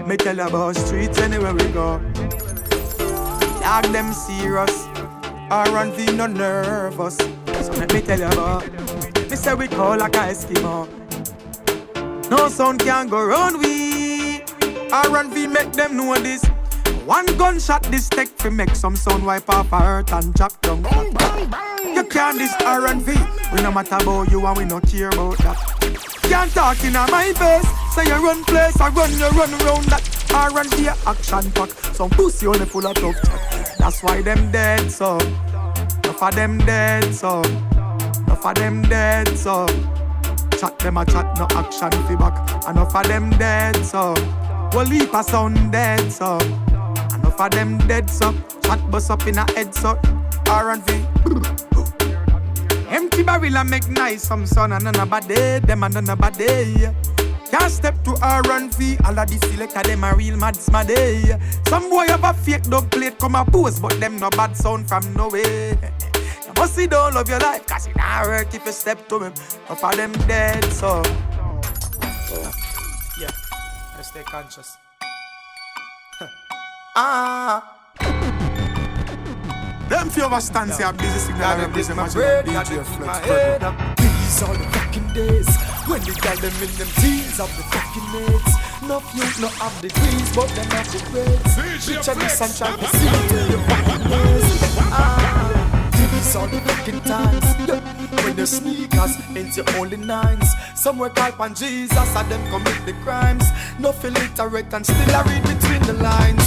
Me tell you about streets anywhere we go. Dog them serious, R&V no nervous. So let me tell you about. Me say we call like a Eskimo. No sound can go round we. R&V make them know this. One gunshot this tech fi make some sound wipe off a hurt and chop down. You can't this R&V. We no matter about you and we no care about that. Can't talk in my face. Say you run place, I run, you run around that. R&B action pack. Some pussy only full of tough chat. That's why them dead so. Enough of them dead so. Enough of them dead so. Chat them a chat, no action feedback. Enough of them dead so. Well leap a sound dead so. Enough of them dead so. Chat bust up in a head so. R&B. Empty barrel and make nice some sun and another day, them and another day. Can't step to R&V, all of the selector them a real mad smaddy. Some boy have a fake dub plate come a pose, but them no bad sound from nowhere. You must see don't love your life, cause it not work if you step to him. Half of them dead, so yeah, let's stay conscious. Them few of us stand here busy signal and represent my DJ Flex. These are the fucking days when we got them in them teens of the fucking mates. No youth, no have degrees, but them have the grades. Picture this and try to see through your fucking ways. These are the fucking times when the sneakers ain't your only nines. Somewhere call on Jesus and them commit the crimes. No illiterate and still I read between the lines.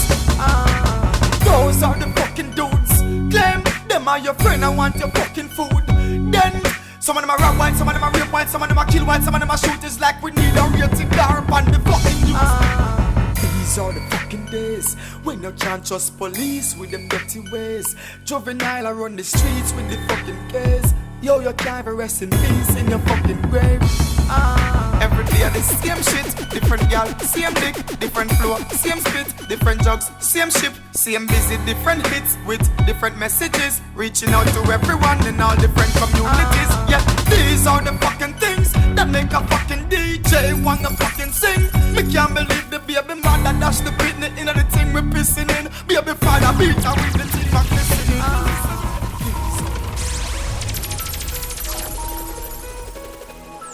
Those are the fucking dudes. Claim them are your friend, I want your fucking food. Then some of them are rap white, some of them are rape white, some of them are kill white, some of them are shooters like we need a rating car on the fucking news. These are the fucking days when you can't trust police with them dirty ways. Juvenile I run the streets with the fucking case. Yo, you can't even rest in peace in your fucking grave. Every day the same shit, different gal, same dick, different flow, same spit, different drugs, same ship, same busy, different hits with different messages, reaching out to everyone in all different communities. Yeah, these are the fucking things that make a fucking DJ wanna fucking sing. Me can't believe the baby mother dash the Britney in the thing we pissing in. Baby father beat her with the thing I'm listening.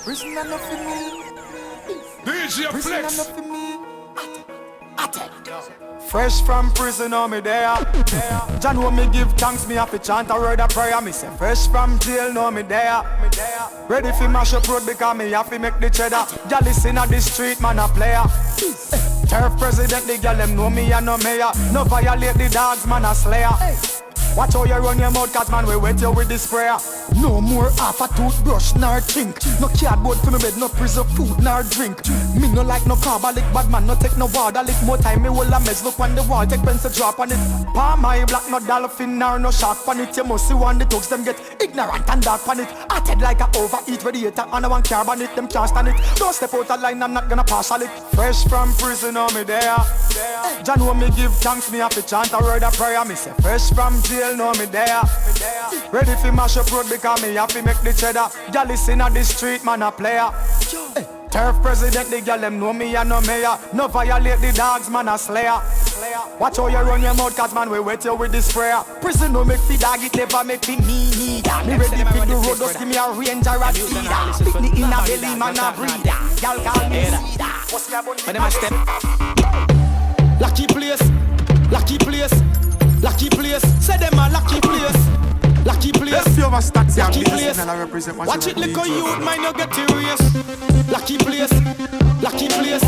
Prison enough for me. DJ Flex. Fresh from prison, oh me there. John when me give thanks, me have to chant a word of prayer. Me say fresh from jail, no me there. Ready for mash up road because me have to make the cheddar. Y'all listen at the street, man a player. Turf president, the girl them know me and no mayor. No violate the dogs, man a slayer. Watch how you run your mouth, cause man we wet you with the sprayer. No more half a toothbrush nor chink. No cardboard for me bed, no prison food nor drink. Me no like no carbolic, bad man no take no water. Lick more time me will a mess, look on the wall, take pencil drop on it. Palm eye black, no dolphin nor no shark on it. You must see one the thugs them get ignorant and dark on it. Acted like a overeat radiator and I want carbon it, them can't stand it. Don't step out of line, I'm not gonna partial it. Fresh from prison, oh me there. John when me give thanks, me have to chant a word of prayer. Me say fresh from jail, know me there. Ready for mash up road because me have to make the cheddar. Y'all listen at the street, man a player. Turf president, the girl them know me and no mayor. No violate the dogs, man a slayer. Watch how you run your mouth, cause man we wet you with the sprayer. Prison no make the dog, it never make me need. Me ready for the road, just give me a ranger a speeder. Pick me in a belly, man a breeder. Y'all call me Cedar. What's your bun? When them a step. Lucky place, lucky place, lucky place. Say them a lucky place. Lucky place, lucky place. Watch it like a youth, mind you get serious. Lucky place, lucky place,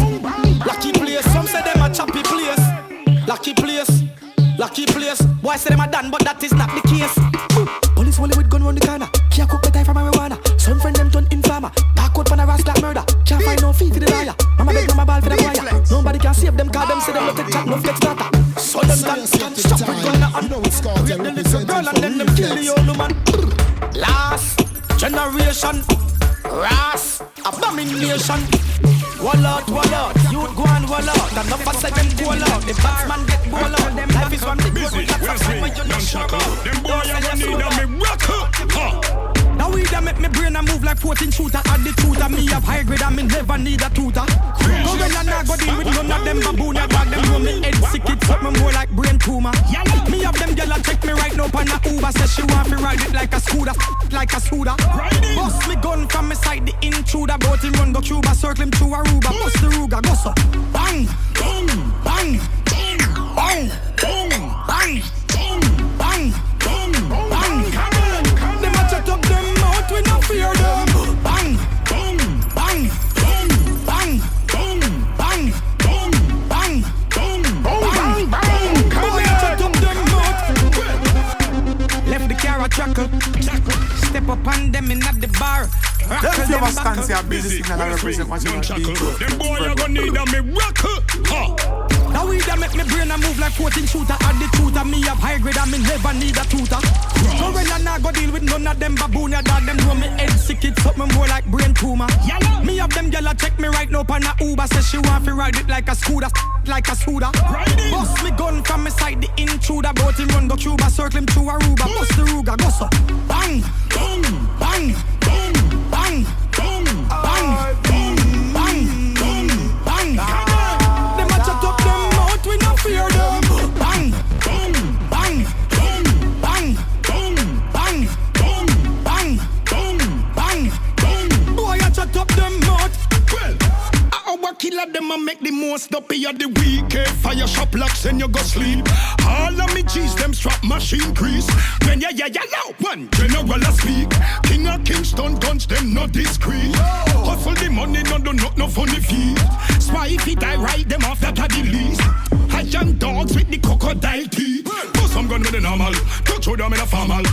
lucky place. Some say them a choppy place. Lucky place, lucky place. Boy say them a done, but that is not the case. Police only with gun round the corner. Can't cook better from marijuana. Some friend them turn informer. Back out for a rascal like murder. Can't find no fee for the liar. Mama beg mama ball for the choir. Nobody can save them, cause them say them not take chat, no get starter. So them can stop it when I rape the little girl and then them kill the old man. Last generation, ras, abomination. Wall out, youth go and wall out. Enough a second go out. The batsman get ball out. Life is one big road with lots of time when you're not sure about. Them boy I need a me rock. Now we da make me brain a move like 14 shooter. Add the tutor, me have high grade and me never need a tutor. Go well and Tuma. Me have them gyal a check me right now on a Uber. Says she want to ride it like a scooter, like a Suda. Bust me gun from me side, the intruder. Boat him run go Cuba, circle him through Aruba. Bust the Ruga, go so. Bang, bang, bang, bang, bang, bang, bang, bang, bang. Them a chat up them mouth, we no fear them. Bang, bang, bang, bang, bang, bang, bang, bang, bang. Boy, a chat up them mouth. Left the car a chuckle. Step up on them in at the bar. Them few of us stand here busy signal and represent what you want to do. Them boy you gonna need a miracle. Now we da make me brain a move like 14 shooter. At the tutor, me have high grade and me never need a tutor. So when I nah go deal with none of them baboon, ya dog them know me head sick, it's something more like brain tumor. Me have them gyal a check me right now on a Uber. Says she want to ride it like a scooter, like a Suda. Bust me gun from me side, the intruder. Boat him run go Cuba, circle him through Aruba. Bust the Ruga, go so. Bang, bang, bang, bang, bang, bang, bang, bang, bang. Them a chat up them mouth, we no fear them. Bang, bang, bang, bang, bang, bang, bang, bang, bang. Boy a chat up them mouth. Our killer them a make the most up here the weekend. Fire shop locks and you go sleep. All of me G's them strap machine crease. When yeah now one general a speak. King of Kingston guns them not discreet. Hustle the money no do not no funny feet. Spy if he die right them off that at the least. I young dogs with the crocodile teeth. But some gun with the normal. Touch show them in a formal.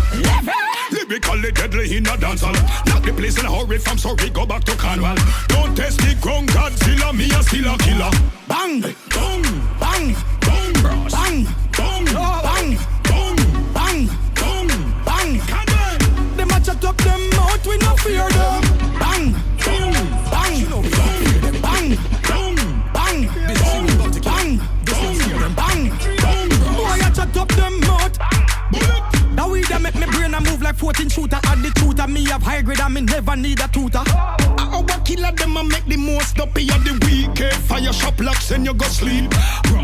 Lyrically deadly in a dancehall. Knock the place in a hurry from Surrey go back to Cornwall. Don't test the ground Godzilla, me a still a killer. Bang, bang, bang, bang, bang, bang, bang, bang, bang, bang. Them a chat up them mouth, we no fear them. Bang, bang, bang, bang, bang, bang, bang, bang. Boy a chat up them mouth. Now we da make me brain a move like 14 shooter. At the tutor, me have high grade and me never need a tutor. Our killer them a make the most up here the weekend. Fire shop locks and you go sleep.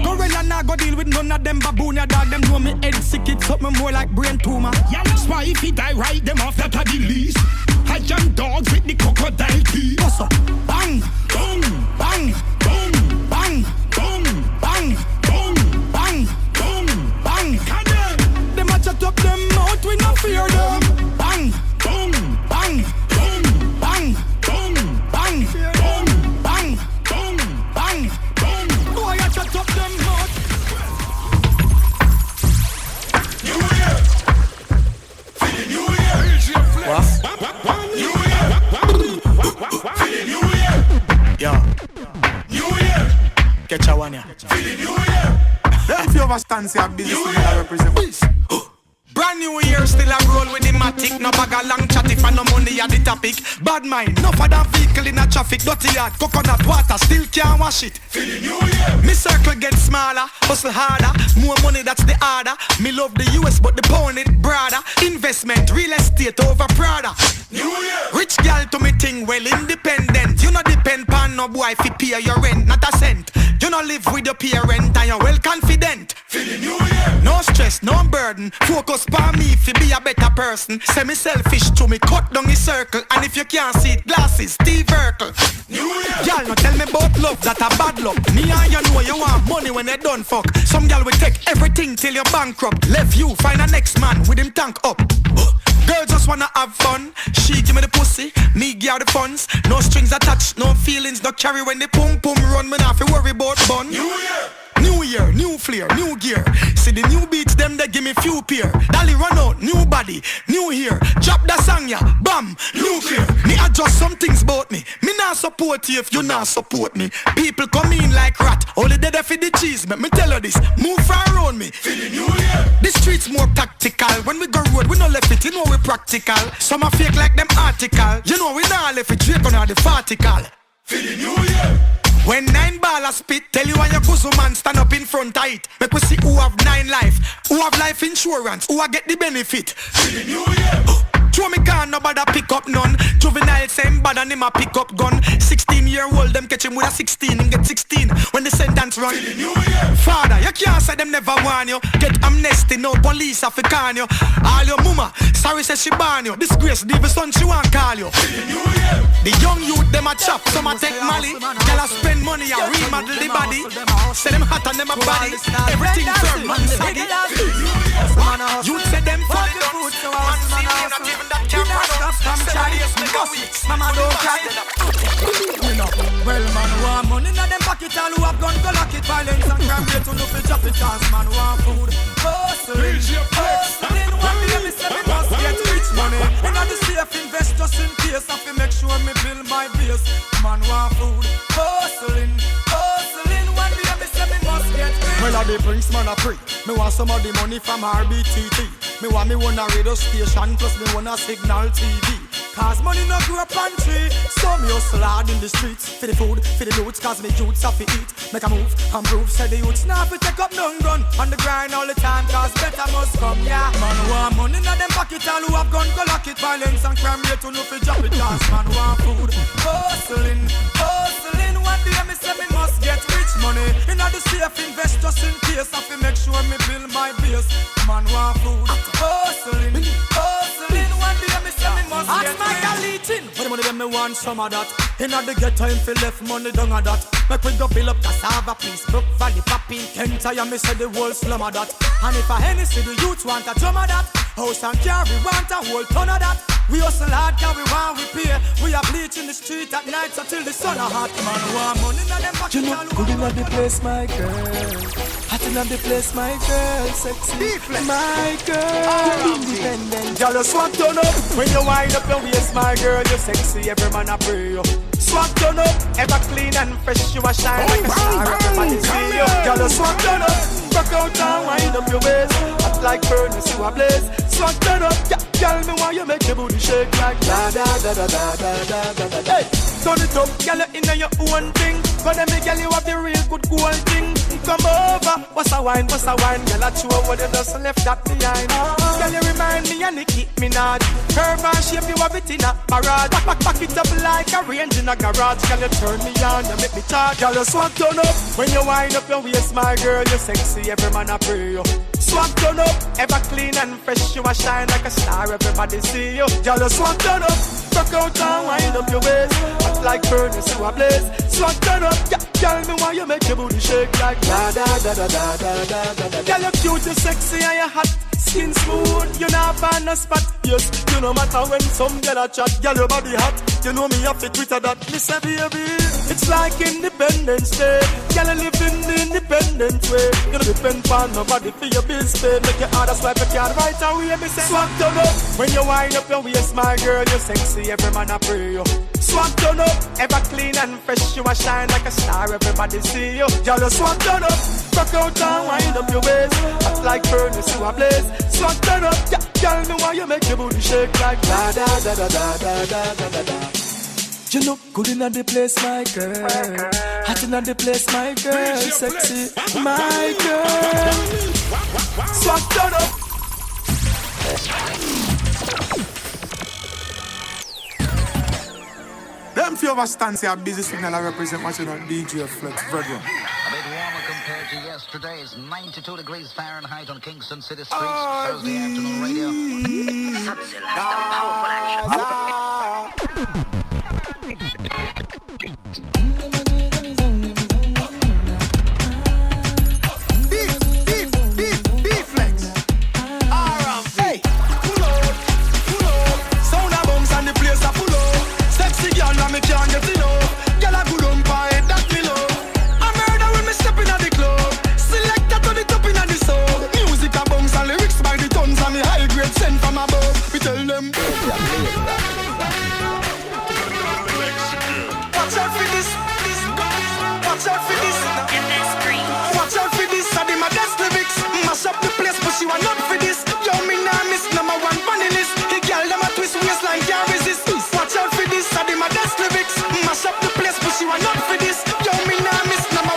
Gorilla nah go deal with none of them baboon. Ya dog them know me head sick, it's something more like brain tumor. Spy if he die right them off that at the least. I young dogs with the crocodile teeth. Bossa, bang, bang, bang, bang, bang, bang, bang, bang, bang. Them a chat up them mouth, we no fear them. Bang, bang, bang, bang, bang, bang, bang, bang, bang. Boy a chat up them mouth. New Year, feeling New Year. What? New Year, feeling New Year. Yeah. New Year, Catch a one, yeah. feeling New Year. Them few of us stand here busy signal and represent what Brand new year, still a roll with the matic. No bag a long chat if I no money at the topic. Bad mind, no for that vehicle in a traffic. Dirty yard, coconut water, still can't wash it. Feeling New Year. Me circle get smaller, hustle harder. More money, that's the order. Me love the US, but the pound it broader. Investment, real estate over Prada. New Year. Rich gal to me thing, well independent. You no depend pan no boy fi pay your rent, not a cent. You no live with your parent and you're well confident. Feeling New Year. No stress, no burden. Focus on me fi be a better person. Say me selfish to me, cut down the circle. And if you can't see it, glasses, Steve Urkel. New Year. Y'all no tell me about love, that a bad luck. Me and you know you want money when they done fuck. Some gal will take everything till you're bankrupt. Left you, find a next man with him tank up. Girl just wanna have fun. She give me the pussy, me give her the funds. No strings attached, no feelings, no carry when the pum pum run. Me not fi worry about bun. New Year. New year, new flair, new gear. See the new beats, them they give me few pair. Dolly run out, new body, new hair. Drop the song ya, bam, new clear. Me adjust some things about me. Me not support you if you not support me. People come in like rat, only they there for the cheese. Let me tell you this, move far around me. Feeling New Year. The streets more tactical. When we go road, we no left it, you know we practical. Some are fake like them article. You know we not left it, Drake on the fartical. Feeling New Year. When 9 ball ball of spit. Tell you and your cousin man stand up in front of it. Make we see who have 9 life, who have life insurance, who a get the benefit. New Year. Throw me car, nobody pick up none. Juvenile same bad and him a pick up gun. 16-year-old them catch him with a 16, him get 16 when the sentence run. Father, you can't say them never warn you. Get amnesty, no police have to can you. All your mama, sorry say she ban you. Disgrace, the son she want call you. The young youth them a chop, some a take Mali. Tell a spend money, a remodel the body. Say them hot and them a body. Everything turn man saggy. Youth say them funny dogs. Man see them not even that camera. Mama don't cry. Well man want money in them pocket. All who have gun go lock it. Violence and crime rate to no fi drop it. Cause man want food. Hustling, hustling. One day me say me must get rich money. Inna the safe invest just in case. I fi make sure me build my base. Man want food. Hustling, hustling. One day me say me must get rich. Well I the prince man a free. Me want some of the money from RBTT. Me want me one a radio station plus me one a signal TV. Cause money no grow up on tree. So me hustle hard in the streets. For the food, for the loot, cause me youths have to eat. Make a move and prove, say the youths now fi take up none gun. On the grind all the time, cause better must come, yeah. Man want money in them pocket, all who have gun go lock it. Violence and crime rate to no fi drop it. Cause man want food. Hustling, hustling. One day me say me must get rich money. Inna the safe invest just in case. I fi make sure me build my base. Man want food. Hustling, hustling. One day me say me must get rich. But the money them me want some of that. Inna the get time fi left money down a that. Make we go build up cassava peace, Brook Valley, Papi, Kenta. Ya me say the whole slum of that. And if a Hennessy the youth want a drum of that. House and car we want a whole ton of that. We hustle hard, can we want we pay. We are bleach in the street at night until the sun a hot. Man want money inna them pocket. You look good inna the place, my girl. Hot inna the place, my girl. Sexy, my girl. Independent. Y'all just swag turn up when you wind up your waist, my girl. You're sexy, every man a pray you. Swag turn up, ever clean and fresh, you a shine like a star. Everybody see you. Y'all just swag turn up, rock out and wind up your waist. Hot like furnace, you a blaze. Swag turn up, girl, me want you make your booty shake like da da da da da da da da. Hey, turn it up, girl, you inna your own thing. But then me girl, you have the real good cool thing. Come over, what's a wine, girl, I chew what you just left that behind. Girl, you remind me and you keep me nod. Curve and shape, you have it in a parade. Back it up like a range in a garage. Girl, you turn me on, you make me charge. Girl, you swag turn up when you wind up your waist, my girl. You're sexy, every man a pray you. Swag turn up, ever clean and fresh, you a shine like a star. Everybody see you. Girl, you swag turn up, rock out and wind up your waist. Hot like furnace, you a blaze. Swag turn up, girl, me want you make your booty shake like da da da da da da da da da. Girl, you cute, you sexy and you hot. Skin smooth, you not find a spot. Yes, you no matter when some girl a chat. Girl, your body hot, you know me have to Twitter that. Me say baby, it's like Independence Day. Girl, you live in the independent way. You don't depend on nobody for your bills pay. Make your order swipe your card right away. Me say swag turn up when you wind up your waist, my girl. You're sexy, every man a pray you. Swag turn up, ever clean and fresh, you a shine like a star. Everybody see you. Girl, you swag turn up, rock out and wind up your waist. Hot like furnace, you a blaze. Swag turn up, girl, me want you make your booty shake like da da da da da da da da da. You look good inna the place, my girl. Hot inna the place, my girl. Sexy, my girl. Swag turn up. Them few of us stand say a busy signal I represent what you know DJ Flex, brethren. A bit warmer compared to yesterday. It's 92 degrees Fahrenheit on Kingston City streets. Thursday afternoon radio. Subzilla has done powerful action. Me can't get enough. Girl, I good on by that me love. I murder when me step in at the club. Select that to the top in at the sub. Music a bounce and lyrics by the tons and me high grade sent from above. We tell them. Watch out for this. Watch out for this. Watch out for this. I did my best lyrics. Mash up the place, but she want not for this. Yo, me nah miss number one funny list. The girl them a twist waistline can't resist. Watch out for this. I did my best lyrics. Mash up the place, but she want not for this. Yo, me nah miss number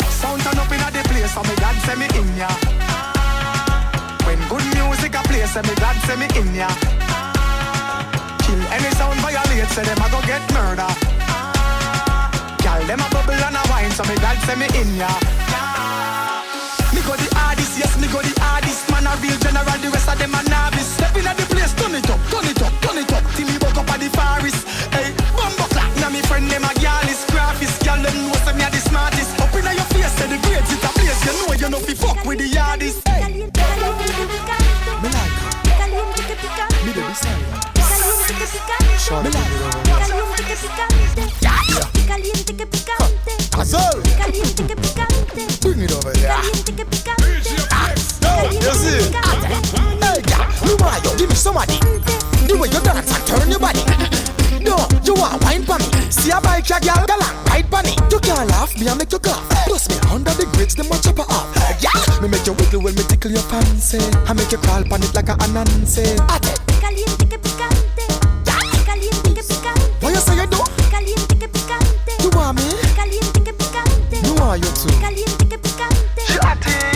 Sound turn up in the place, so me God say me in ya. When good music a play, say me God say me in ya. Kill any sound violate, say them a go get murder. Girl, them a bubble and a wine, so me God say me in ya. Me go the hardest, yes, me go the hardest. Man a real general, the rest of them a novice. Step in at the place, turn it up, turn it up, turn it up. Till me woke up at the forest. Hey, bumbo clap, now me friend them a girl is graphist. Girl, them know say me a the smartest. Up in your face, say the grades it a place. You know fi fuck with the hardest. Hey. Me like her. Me the beside her. Short me like her. Azul. Bring it over here. You see? Hey, girl, you want you give me somebody. The way you dance and turn your body. No, you want wine for me. See a bike, a girl, ride for me. You can't laugh, me I make you cough. Plus me under the grades, them watch up off. Yeah, me make you wiggle when me tickle your fancy. I make you crawl on it like a anansi. Caliente que picante. Caliente que picante. What you say you do? Caliente que picante. You want me? Caliente que picante. You want you too? Caliente que picante.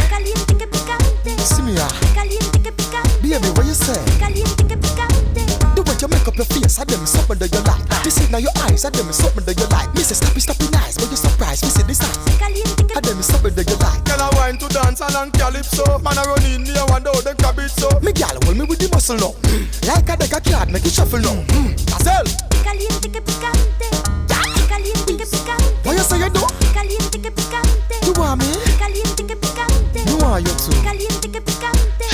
Caliente que picante. See me ah. Caliente que picante. Baby, what you say? Caliente que picante. The way you make up your face, I them something that you like. Me see now your eyes, I them something that you like. Me say stop it nice, but you surprised. Me see this eyes, Caliente que I them something that you like. Girl, I wine to dance and calypso. Man, I run in me, I wonder how them grab it so. Me gal hold me with the muscle now. Like a deck of card, make it shuffle now. Gazelle. Caliente que picante. Caliente que picante. What you say you do? Caliente que picante. You want me? Caliente que picante. You want you too? Caliente que picante.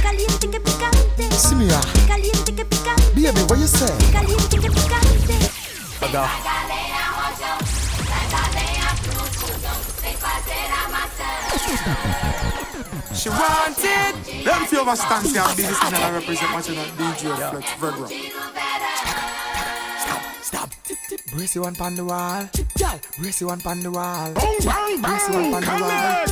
Caliente que picante. See me ah. Caliente que picante. Baby, what you say? Caliente que picante. She wanted. Them few of us stand here and business and I represent much of that DJ Flex Vergra. Stop. Brace you one pon the wall. Girl, brace you one pon the wall. Brace you one pon the wall.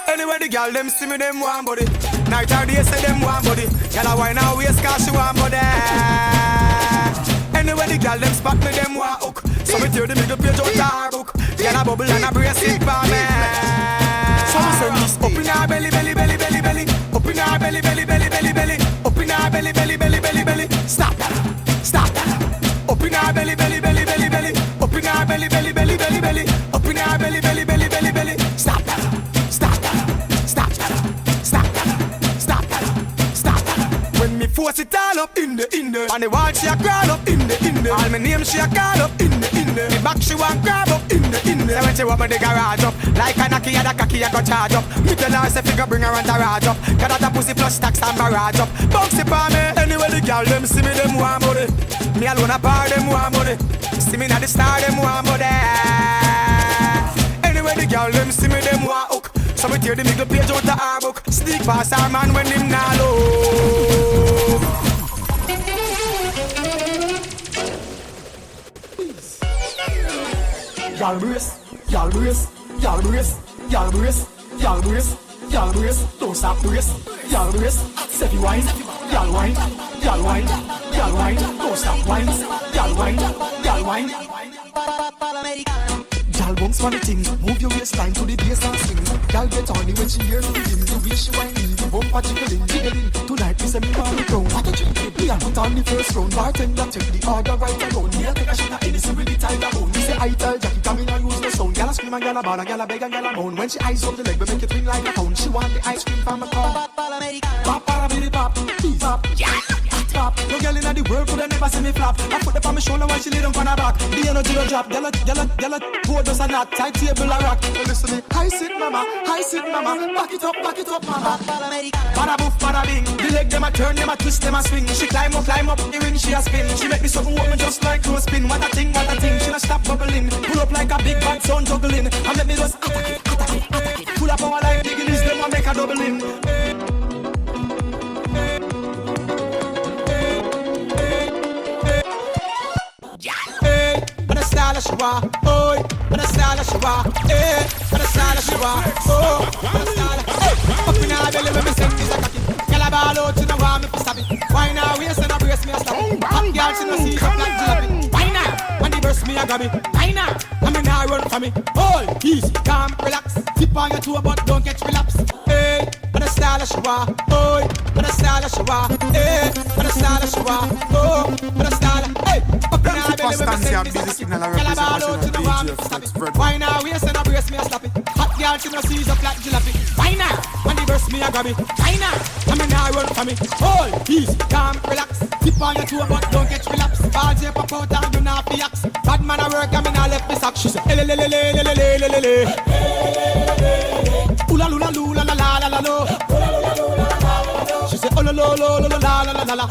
Anyway, the girl them see me, them want body. Night or day say them want body. Girl I wine her waist 'cause she want body. Anyway, the girl them spot me, them want hook. So me tear the middle page out her book. Girl a bubble and a brace it for me. So me say this up in her belly, belly, belly, belly, belly. Up in her belly, belly, belly, belly, belly. Up in her belly, belly, belly, belly, belly. Stop. Up in her belly, belly, belly, belly, belly. Up in her belly, belly, belly, belly, belly. Up in her belly, belly, belly, belly, belly. Stop. When me force it all up in the on the wall she a crawl up in the all my name she a call up in the me back she want grab up in the so when she want me the garage up like a knocky a da cocky a go charge up me tell her say figure bring her and garage up got that pussy plus tax and barrage up bounce it for me anyway the girl them see me them want money me alone a bar them want money see me not the star them want money anyway the girl them see me them want hook. So we tear the middle page out the our book. Sneak past our man when him nah low. Y'all brace, y'all brace, y'all brace, y'all brace, y'all brace, y'all brace. Don't stop brace, y'all brace. Set you wine, y'all wine, y'all wine, y'all wine. Don't stop wine, y'all wine, y'all wine. Y'all bounce for the thing, move your waistline to the bass and swing. Y'all get horny when she hear the rhythm. The way she whining, the bumper jiggling, jiggling. Tonight we say me want to go, what a drink. Me and put on the first round, bartender check the order right around. Me a take a shot of Hennessy with the Tyler bone. Me say I tell Jackie come in and use the sound. Y'all scream and y'all ball and y'all beg and y'all moan. When she eyes up the leg, we make it ring like a phone. She want the ice cream from a cone. Pop, pop, pop, pop, yeah. Pop. No girl in the world could have never see me flop. I put up on my shoulder while she lay down on her back. The energy don't drop. Yalla, board does a knot. Tight table a rock. So listen me. High sit mama. Back it up, mama. Bada boof, bada bing. The leg them a turn, them a twist, them a swing. She climb up, the ring she a spin. She make me something woman just like clothespin. What a thing. She not stop bubbling. Pull up like a big bad sound juggling. And let me just attack it. Pull up power like digging them a make a doubling. She wa, oh, what a style she wa, eh, what a style she wa, oh, what a style, hey, up in her belly when me send this a cocky, girl a ball out, she no want me to stop it, why now waist and a brace me a stop it, hot girl she no see up like jalopy, why now, when the burst me a grab it, why now, I mean I run from from me. Hold, easy, calm, relax. Tip on your toe, but don't get relapse. Hey, but the style of Shawa. Oh, but the style of Shawa. Hey, but the style of Shawa. Oh, but the style of hey. Up in our belly, we send this happy. Gyal a ball out to the warm, stop it. Why now? We send a brace, me a slap it. Hot girl, she no seize up like jalopy. Why now? When the verse me a grab it. Why now? I mean now run for me. Hold, easy, calm, relax. Tip on your toe, but don't get relapse. Ball tape up out and you not be axe. Bad man a work and me not left me sack. She say, le le le le le le le le le. Ooh la la la la la la la la la. She say, oh la la la la la la la la la.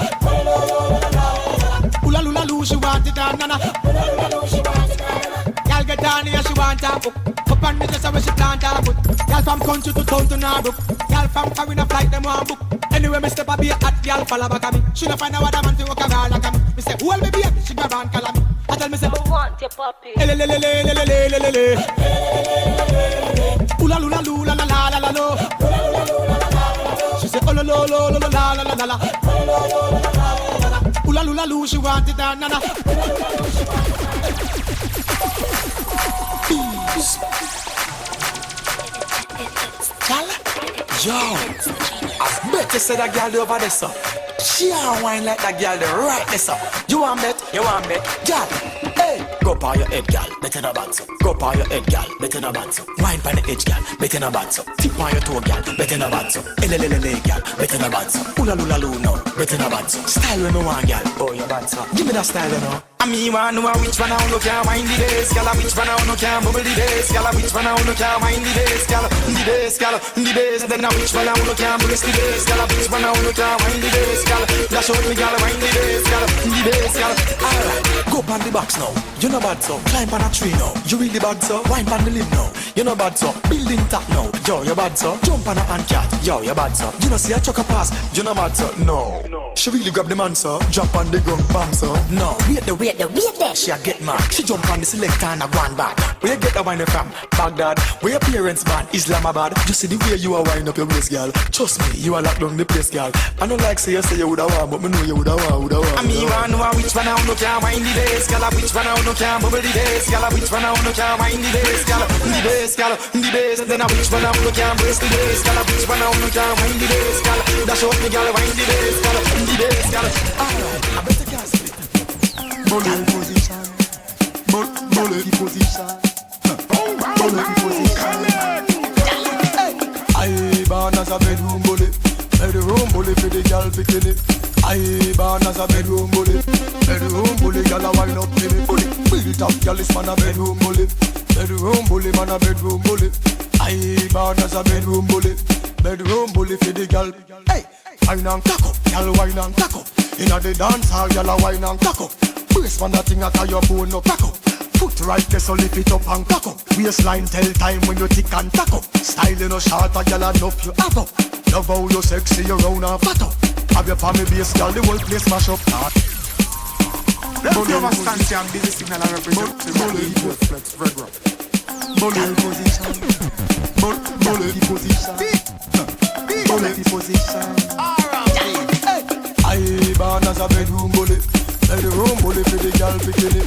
Ooh la la la, she want it and nana. Girl get down here, she want her book. Up on me just where she plant her foot. Girl from country to town to Narbrook. Girl from foreign a flight them one book. Anyway, me step a be a hot girl follow back at me. She no find a other man to walk around like me. Me say, who will me be? She grab and call me. I tell me say, I want your puppy. le le le le le le le le le. Ooh la la la la la la la la. She say, oh la la la la la la la la la. Ooh la la la, she want it and nana. Yo, I bet you say that girl over there, so she a wine like that girl there right there, so you want bet, girl, hey, go pa your head, girl, better no bad, so go pa your head, girl, better no bad, so wine pa the edge, girl, better no bad, so tip on your toe, girl, better no bad, so elelelele, girl, better no bad, so ula lula lu no, better no bad, so style when me want, girl, oh you bad, so give me that style, you know. I mean, want know which one I no can wind the bass, girl. Which one I no can bubble the bass, girl. Which one I no can wind the bass, girl. The bass, girl, the bass. Then I which one I no can brace the bass, girl. Which one I no can wind the bass, girl. Dash out me, girl, wind the bass, girl. The bass, girl. Alright, go on the box now. You know bad so. Climb on a tree now. You really bad so. Wine on the limb now. You know bad so. Building top now. Yo, you bad so. Jump on a hand cat. Yo, you bad so. You know see a chuck a pass. You know bad so. No. She really grab the man so. Jump on the gun, bam so. No. Wait there. She a get mad. She jump on the selector and a go on back. Where you get the wine from? Baghdad. Where your parents man? Islamabad. Just see the way you a wind up your waist, girl. Trust me, you a lock down the place, girl. I don't like say you woulda want, but me know you woulda want. I mean, you want know which one I no can wind the bass, girl. Which one I no can bubble the bass, girl. Which one I no can wind the bass, girl. The bass, girl, the bass. Then which one I no can brace the bass, girl. Which one I no can wind the bass, girl. Dash out me, girl, wind the bass, girl. The bass, girl. Alright, I bet you can't split. Bullet position. Bullet position. Bullet position. I born as a bedroom bully. Bedroom bully for the girl bikini. I born as a bedroom bully. Bedroom bully, girl a wine up to me. Bully, built up girl is man a bedroom bully. Bedroom bully, man a bedroom bully. I born as a bedroom bully. Bedroom bully for the girl. Hey, wine and cock up, girl wine and cock up. Inna the dance hall, girl a wine and cock up. Brace man that thing at your bone no crack up. Foot right there so lift it up and cock up. Waistline tell time when you tick and tack up. Style no short a girl enough you have up. Love how you sexy you round and fat up. Have your family base girl the whole place mash up. Let's give a stance and busy signal and represent the bully flex regular. Bullet position. Bullet position. Bullet position. I born as a bedroom bully. Bedroom bully for the girl bikini.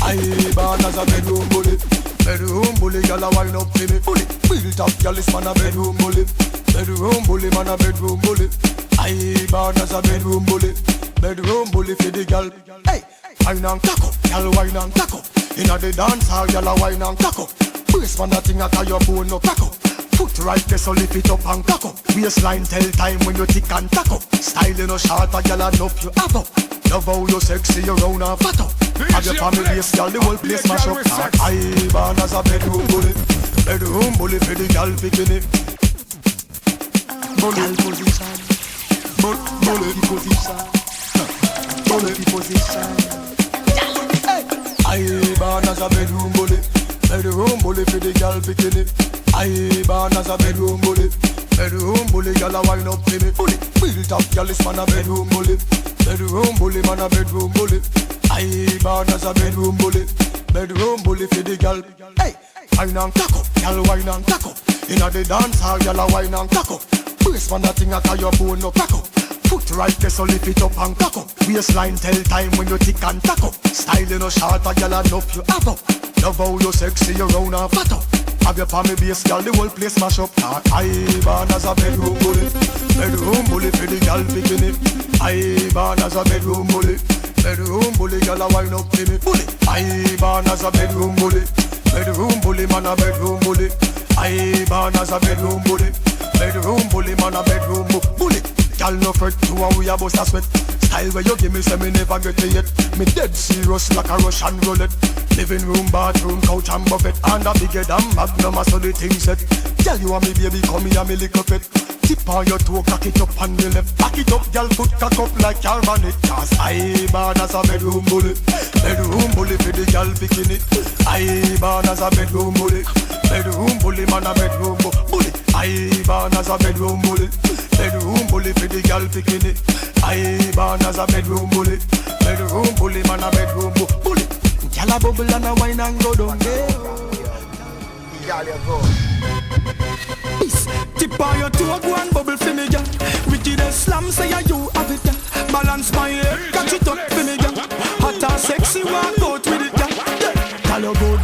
I born as a bedroom bully. Bedroom bully, girl a wine up to me. Bully, built up girl is man a bedroom bully. Bedroom bully, man a bedroom bully. I born as a bedroom bully. Bedroom bully for the girl. Hey, wine and cock up, girl wine and cock up. Inna the dance hall, girl a wine and cock up. Brace man that thing at your bone no crack up. Foot right there so lift it up and cock up. Waistline tell time when you tick and tack up. Style no short a girl enough you have up. Love how you sexy you round and fat up. Have your family base girl the whole place mash up. I born as a bedroom bully. Bedroom bully for the girl bikini. Bullet position. Bullet position. Bullet position. I born as a bedroom bully. Bedroom bully for the girl bikini. I born as a bedroom bully. Bedroom bully, girl a wine up to me. Bully, built up girl is man a bedroom bully. Bedroom bully, man a bedroom bully. I born as a bedroom bully. Bedroom bully for the girl. Hey, wine and cock up, girl wine and cock up. Inna the dance hall, girl a wine and cock up. Brace man that thing at your bone no crack up. Foot right there, so lift it up and cock up. Waistline tell time when you tick and tack up. Style you no short, a girl enough you have up. Love how you sexy, you round and fat up. Have your palmy base, girl, the whole place mash up. I born as a bedroom bully. Bedroom bully for the girl bikini. I born as a bedroom bully. Bedroom bully, girl, a wine up to me. Bully. I born as a bedroom bully. Bedroom bully, man a bedroom bully. I born as a bedroom bully. Bedroom bully, man a bedroom bully. Girl no fret, to a we a bust a sweat. Style where you give me, say me never get it yet. Me dead serious like a Russian roulette. Living room, bathroom, couch and buffet. And a bigger than Magnum, I saw the thing set. Girl you and me baby, come here me lick up it. Tip on your toe, cock it up and me left. Back it up, girl, foot cock up like your bonnet. Cause I born as a bedroom bully. Bedroom bully for the girl bikini. I born as a bedroom bully. Bedroom bully, man a bedroom bully. I born as a bedroom bully. Bedroom bully for the girl bikini. I born as a bedroom bully. Bedroom bully, man a bedroom bully. Girl a bubble and a wine and go down there. Girl, you go. Tip on your toe, go and bubble for me, girl. Wickedest slam, say you have it, girl. Balance my head, catch it up for me, girl. Hot and sexy, walk out with it, girl. Girl, you good.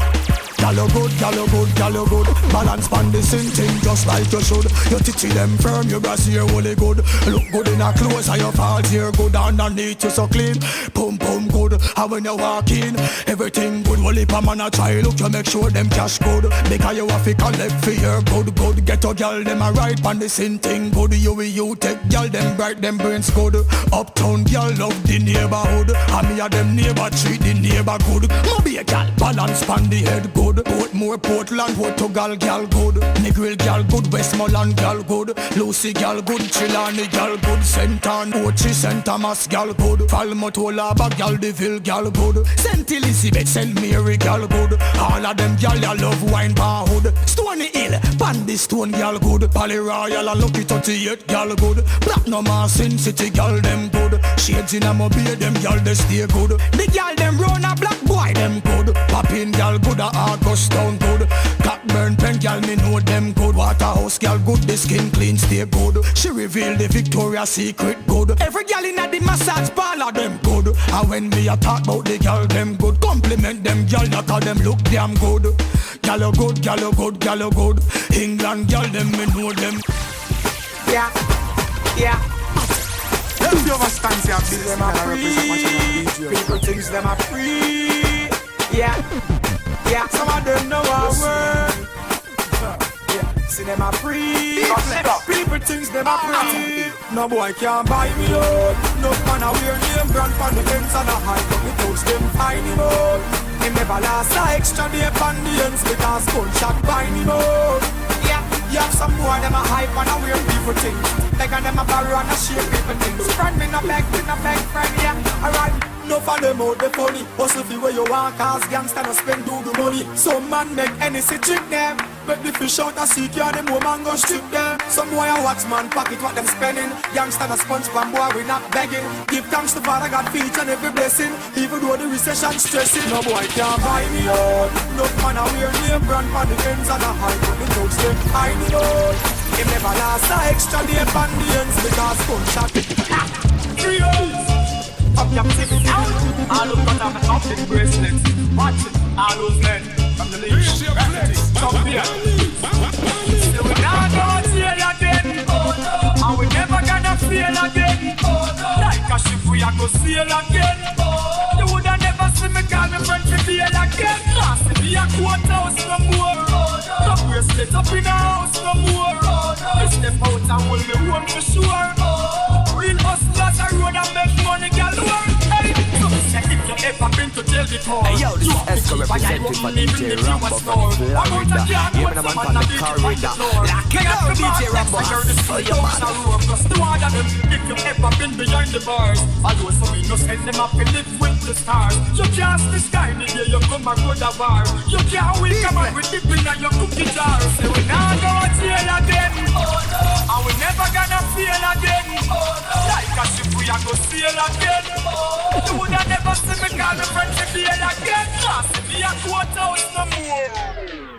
Girl, you good, girl, you good, girl, you good. Balance pan the same thing just like you should. Your titty them firm, your brass here only good. Look good in a clothes and your fault here good. Underneath you so clean, pum pum good. And when you walk in, everything good. Well, if a man a try look, you make sure them cash good. Because you have to collect for your good, good. Get a girl, them a ride pan the same thing good. You take girl, them bright, them brains good. Uptown girl love the neighborhood. And me a them neighbor treat the neighbor good. Maybe a girl balance pan the head good. Portmore, Portland, Portugal, gal good. Negril, gal good. Westmoreland, gal good. Lucy, gal good. Chilani, gal good. St. Anne, Ochi, St. Thomas, gal good. Falmouth, gal Deville, gal good. St. Elizabeth, St. Mary, gal good. All of them gal, ya love wine bar hood. Stony Hill, Bandy Stone, gal good. Pally Royal, and Lucky 38, gal good. Platinum, Sin City, gal them good. Shades in a mobile, them gal they stay good. The gal them run a black boy, them good. Poppin' gal good, a August town good. Cockburn pen gal me know them good. Waterhouse gal good, the skin clean stay good. She reveal the Victoria's Secret good. Every gal in the massage parlor them good. And when me a talk about the gal them good, compliment them gal that call them look damn good. Gal you good, gal you good, gal you good. England gal them me know them. Yeah, yeah. If you understand, see, I'm them are free. People thinks them are free. Yeah, yeah. Some of them know our word. Yeah, see them are free. People thinks them are free. No boy can't buy me out. No man a wear name brand from the ends and a high. But the toes them find him out. Him never last a extra day on the ends because gunshot bind him out. Yeah, you have some boy them a hype and a weird people things. Like them a borrow and a share people things. Friend me no beg friend, yeah. Alright, no for them out the funny. Hustle fi where you want cause gangsta no spend do the money. Some man make any trick them. Make the fish out a seek ya them woman go strip them. Some boy a watch man pocket what them spending. Gangsta no sponge pan boy we not begging. Give thanks to Father God for each and every blessing. Even though the recession stressing. No boy can't buy me out. No man a wear name brand for the ends and a high. But the jokes them hide me out. Him never last a extra day on the ends because gunshot. 3 years of captivity out. All who cut off the optic bracelets. Watch it, all who's led from the leash. Come here. So we not gonna jail again. And we never gonna fail again. Like a ship we a go sail again. You woulda never see me call me friend to bail again. Nah, see me a courthouse no more. No bracelet up in the house no more. We step out and hold me home for sure. Real hustlers a road and make money galore. Hey, so me say if you ever been to jail before. Hey yo, this is Esco representing for DJ Rambo from Florida. Even a man from the corridor. Lock it up, DJ Rambo. Oh, you man. If you ever been behind the bars, I know some me no send them up and live with the stars. You can't see the sky, me here you come and go the bar. You can't win, come on with dipping in your cookie jar. Say we not go to jail again. And we never gonna fail again. Like a ship we a go sail again. You woulda never see me call me friend to bail again. Nah, see me a courthouse no more.